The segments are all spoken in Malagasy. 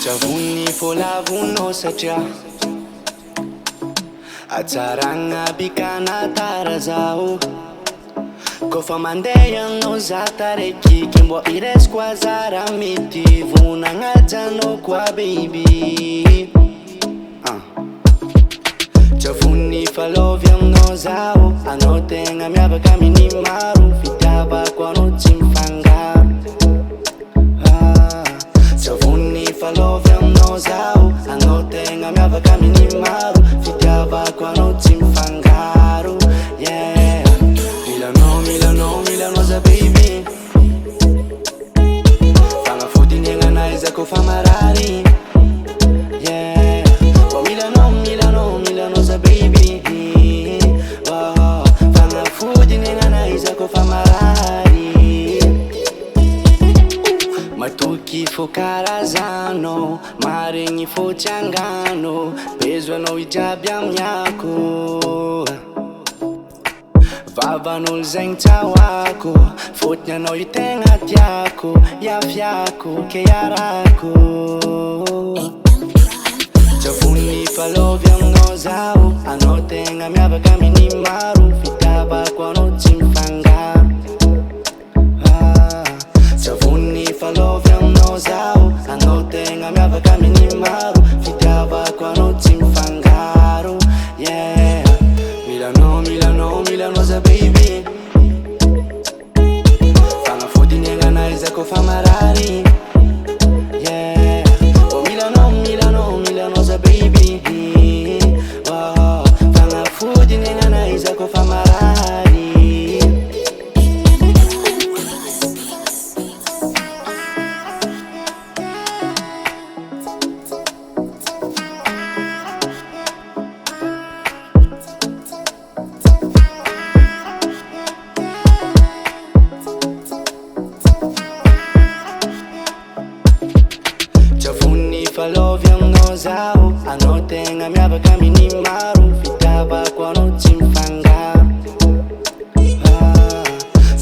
Chavuni folavuno satria atsaragna bikana tarazao kofa mandeha no zatareky kimbo iresiko azara mety vonagnajanao koa baby Chavuni falovy aminao zao anao tegna miavaka amin'ny maro fitiavako anao tsy mifangaro Chavuni falovy aminao zao anao tegna miavaka amin'ny maro fitiavako anao tsy mifangaro yeah Milanao za baby Fanafody agnanahy za kofa marary yeah Milanao za baby Fanafody agnanahy za kofa marary Matoky fô karazano maregny fô tsy angano bezoanao ijiaby amiako Vavan'olo zegny tsahoako fôtiny anao io tegna tiako iafiako ke iarako Chavuni falovy aminao zao anao tegna miavaka amin'ny maro fitiavako anao tsy mifangaro Chavuni falovy aminao zao anao tegna miavaka amin'ny maro fitiavako anao tsy mifangaro yeah Milanao za baby Fanafody agnanahy za kofa marary yeah Milanao za baby Fanafody agnanahy za kofa marary Chavuni falovy aminao zao anao tegna miavaka amin'ny maro fitiavako anao tsy mifangaro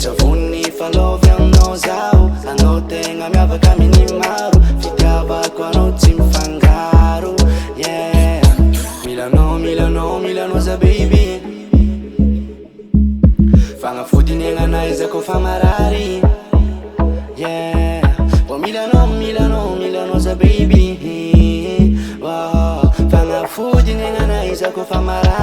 Chavuni falovy aminao zao anao tegna miavaka amin'ny maro fitiavako anao tsy mifangaro yeah Milanao za baby Fanafody agnanahy za kofa marary yeah Milanao za baby Fanafody agnanahy za kofa marary